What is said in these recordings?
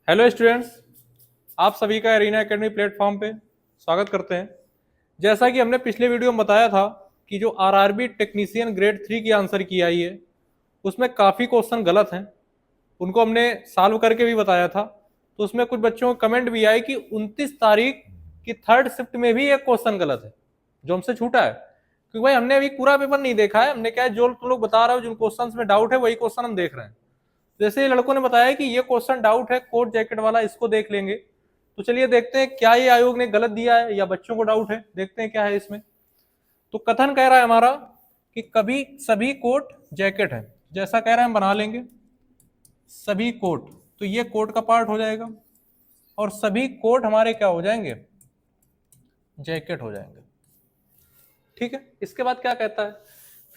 Hello students, आप सभी का एरिना एकेडमी प्लेटफॉर्म पे स्वागत करते हैं। जैसा कि हमने पिछले वीडियो में बताया था कि जो आरआरबी टेक्नीशियन ग्रेड 3 की आंसर की आई है उसमें काफ़ी क्वेश्चन गलत हैं। उनको हमने सॉल्व करके भी बताया था। तो उसमें कुछ बच्चों को कमेंट भी आए कि 29 तारीख की थर्ड शिफ्ट में भी एक क्वेश्चन गलत है जो हमसे छूटा है। क्योंकि भाई हमने अभी पूरा पेपर नहीं देखा है, हमने क्या है जो तुम लोग बता रहे हो जिन क्वेश्चन में डाउट है वही क्वेश्चन हम देख रहे हैं। जैसे ये लड़कों ने बताया कि ये क्वेश्चन डाउट है कोट जैकेट वाला, इसको देख लेंगे। तो चलिए देखते हैं क्या ये आयोग ने गलत दिया है या बच्चों को डाउट है, देखते हैं क्या है इसमें। तो कथन कह रहा है हमारा कि कभी सभी कोट जैकेट है, जैसा कह रहे हैं हम बना लेंगे सभी कोट। तो ये कोट का पार्ट हो जाएगा और सभी कोट हमारे क्या हो जाएंगे, जैकेट हो जाएंगे। ठीक है, इसके बाद क्या कहता है,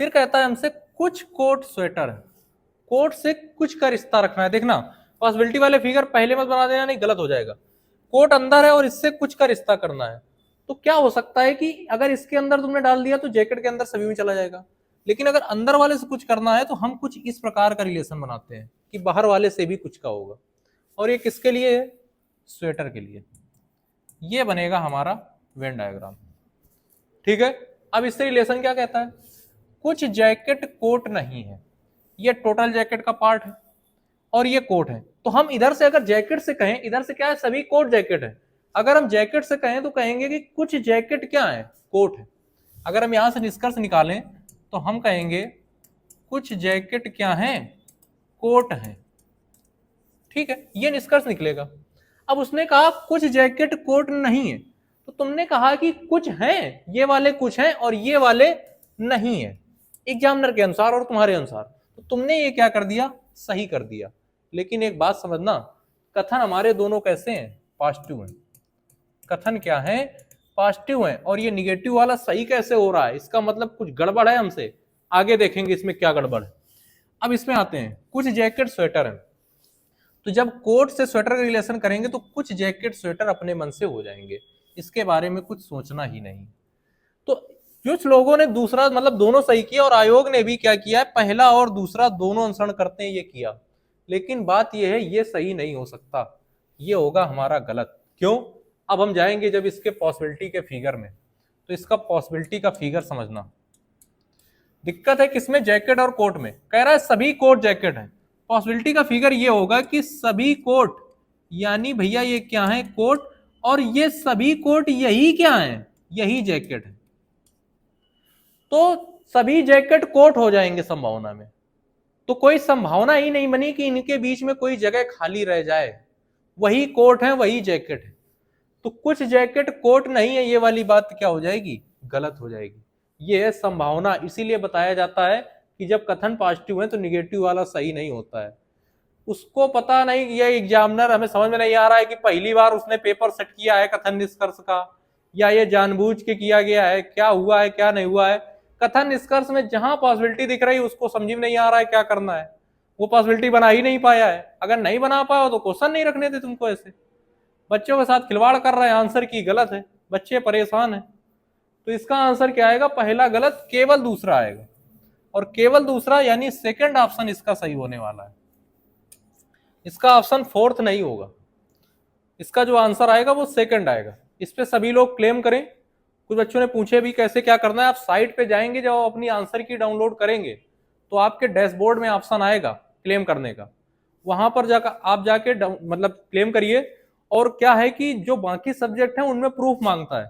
फिर कहता है हमसे कुछ कोट स्वेटर है। कोट से कुछ का रिश्ता रखना है। देखना पॉसिबिलिटी वाले फिगर पहले मत बना देना, नहीं गलत हो जाएगा। कोट अंदर है और इससे कुछ का रिश्ता करना है। तो क्या हो सकता है कि अगर इसके अंदर तुमने डाल दिया तो जैकेट के अंदर सभी में चला जाएगा। लेकिन अगर अंदर वाले से कुछ करना है तो हम कुछ इस प्रकार का रिलेशन बनाते हैं कि बाहर वाले से भी कुछ का होगा। और ये किसके लिए है, स्वेटर के लिए। ये बनेगा हमारा वेन डायग्राम। ठीक है, अब इससे रिलेशन क्या कहता है, कुछ जैकेट कोट नहीं है। ये टोटल जैकेट का पार्ट है और ये कोट है। तो हम इधर से अगर जैकेट से कहें, इधर से क्या है, सभी कोट जैकेट है। अगर हम जैकेट से कहें तो कहेंगे कि कुछ जैकेट क्या है, कोट है। अगर हम यहां से निष्कर्ष निकालें तो हम कहेंगे कुछ जैकेट क्या है, कोट है। ठीक है, ये निष्कर्ष निकलेगा। अब उसने कहा कुछ जैकेट कोट नहीं है, तो तुमने कहा कि कुछ हैं, ये वाले कुछ हैं और ये वाले नहीं है, एग्जामिनर के अनुसार और तुम्हारे अनुसार। तो तुमने ये क्या कर दिया, सही कर दिया। लेकिन एक बात समझना, कथन हमारे दोनों कैसे हैं, पॉजिटिव हैं। कथन क्या है, पॉजिटिव है। और ये निगेटिव वाला सही कैसे हो रहा है, इसका मतलब कुछ गड़बड़ है हमसे। आगे देखेंगे इसमें क्या गड़बड़ है। अब इसमें आते हैं, कुछ जैकेट स्वेटर है। तो जब कोट से स्वेटर का रिलेशन करेंगे तो कुछ जैकेट स्वेटर अपने मन से हो जाएंगे, इसके बारे में कुछ सोचना ही नहीं। तो कुछ लोगों ने दूसरा मतलब दोनों सही किया और आयोग ने भी क्या किया है, पहला और दूसरा दोनों अनुसरण करते हैं ये किया। लेकिन बात यह है ये सही नहीं हो सकता, ये होगा हमारा गलत। क्यों, अब हम जाएंगे जब इसके पॉसिबिलिटी के फिगर में। तो इसका पॉसिबिलिटी का फिगर समझना, दिक्कत है किसमें, जैकेट और कोट में। कह रहा है सभी कोट जैकेट है। पॉसिबिलिटी का फिगर ये होगा कि सभी कोट यानी भैया ये क्या है, कोट, और ये सभी कोट यही क्या है, यही जैकेट है। तो सभी जैकेट कोट हो जाएंगे संभावना में। तो कोई संभावना ही नहीं बनी कि इनके बीच में कोई जगह खाली रह जाए। वही कोट है, वही जैकेट है। तो कुछ जैकेट कोट नहीं है, ये वाली बात क्या हो जाएगी, गलत हो जाएगी। ये है संभावना। इसीलिए बताया जाता है कि जब कथन पॉजिटिव है तो निगेटिव वाला सही नहीं होता है। उसको पता नहीं, ये एग्जामिनर हमें समझ में नहीं आ रहा है कि पहली बार उसने पेपर सेट किया है कथन निष्कर्ष का, या ये जानबूझ के किया गया है, क्या हुआ है क्या नहीं हुआ है। कथन निष्कर्ष में जहां पॉसिबिलिटी दिख रही है उसको समझ में नहीं आ रहा है क्या करना है, वो पॉसिबिलिटी बना ही नहीं पाया है। अगर नहीं बना पाया तो क्वेश्चन नहीं रखने थे तुमको। ऐसे बच्चों के साथ खिलवाड़ कर रहे हैं, आंसर की गलत है, बच्चे परेशान है। तो इसका आंसर क्या आएगा, पहला गलत, केवल दूसरा आएगा। और केवल दूसरा यानी सेकंड ऑप्शन इसका सही होने वाला है। इसका ऑप्शन फोर्थ नहीं होगा, इसका जो आंसर आएगा वो सेकंड आएगा। इस पे सभी लोग क्लेम करें। कुछ बच्चों ने पूछे भी कैसे क्या करना है। आप साइट पे जाएंगे, जब आप अपनी आंसर की डाउनलोड करेंगे तो आपके डैशबोर्ड में ऑप्शन आएगा क्लेम करने का, वहां पर जाकर आप जाके मतलब क्लेम करिए। और क्या है कि जो बाकी सब्जेक्ट हैं उनमें प्रूफ मांगता है,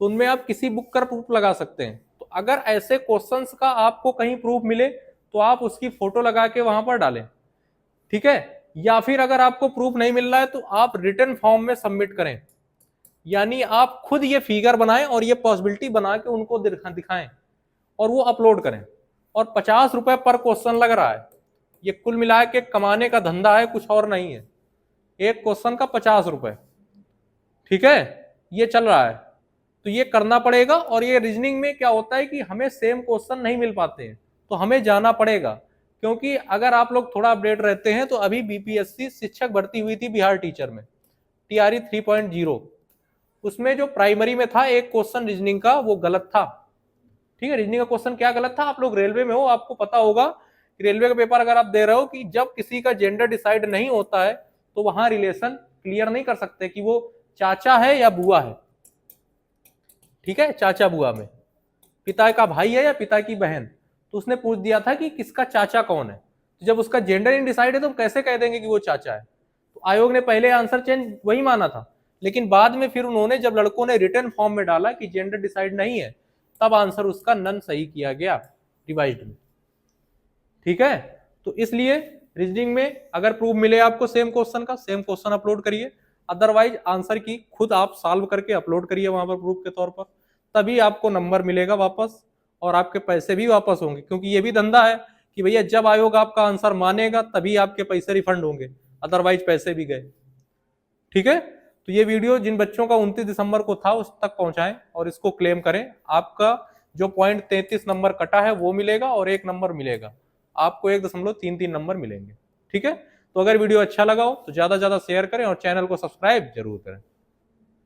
तो उनमें आप किसी बुक का प्रूफ लगा सकते हैं। तो अगर ऐसे क्वेश्चंस का आपको कहीं प्रूफ मिले तो आप उसकी फोटो लगा के वहां पर डालें। ठीक है, या फिर अगर आपको प्रूफ नहीं मिल रहा है तो आप रिटर्न फॉर्म में सबमिट करें, यानी आप खुद ये फिगर बनाएं और ये पॉसिबिलिटी बना के उनको दिखाएं और वो अपलोड करें। और 50 रुपए पर क्वेश्चन लग रहा है, ये कुल मिला के कमाने का धंधा है, कुछ और नहीं है। एक क्वेश्चन का 50 रुपए, ठीक है, ये चल रहा है। तो ये करना पड़ेगा। और ये रीजनिंग में क्या होता है कि हमें सेम क्वेश्चन नहीं मिल पाते हैं, तो हमें जाना पड़ेगा। क्योंकि अगर आप लोग थोड़ा अपडेट रहते हैं तो अभी बीपीएससी शिक्षक भर्ती हुई थी बिहार टीचर में, टीआरई 3.0, उसमें जो प्राइमरी में था एक क्वेश्चन रीजनिंग का वो गलत था। ठीक है, रीजनिंग का क्वेश्चन क्या गलत था, आप लोग रेलवे में हो आपको पता होगा। रेलवे का पेपर अगर आप दे रहे हो कि जब किसी का जेंडर डिसाइड नहीं होता है तो वहां रिलेशन क्लियर नहीं कर सकते कि वो चाचा है या बुआ है। ठीक है, चाचा बुआ में पिता का भाई है या पिता की बहन, तो उसने पूछ दिया था कि किसका चाचा कौन है। तो जब उसका जेंडर इनडिसाइड है तो हम कैसे कह देंगे कि वो चाचा है। तो आयोग ने पहले आंसर चेंज वही माना था, लेकिन बाद में फिर उन्होंने जब लड़कों ने रिटर्न फॉर्म में डाला कि जेंडर डिसाइड नहीं है, तब आंसर उसका नन सही किया गया रिवाइज्ड में। ठीक है, तो इसलिए रीजनिंग में अगर प्रूफ मिले आपको सेम क्वेश्चन का, सेम क्वेश्चन अपलोड करिए, अदरवाइज आंसर की खुद आप सॉल्व करके अपलोड करिए वहां पर प्रूफ के तौर पर, तभी आपको नंबर मिलेगा वापस और आपके पैसे भी वापस होंगे। क्योंकि ये भी धंधा है कि भैया जब आयोग आपका आंसर मानेगा तभी आपके पैसे रिफंड होंगे, अदरवाइज पैसे भी गए। ठीक है, तो ये वीडियो जिन बच्चों का 29 दिसंबर को था उस तक पहुंचाएं और इसको क्लेम करें। आपका जो पॉइंट 33 नंबर कटा है वो मिलेगा और 1 नंबर मिलेगा, आपको 1.33 नंबर मिलेंगे। ठीक है, तो अगर वीडियो अच्छा लगा हो तो ज्यादा से ज्यादा शेयर करें और चैनल को सब्सक्राइब जरूर करें।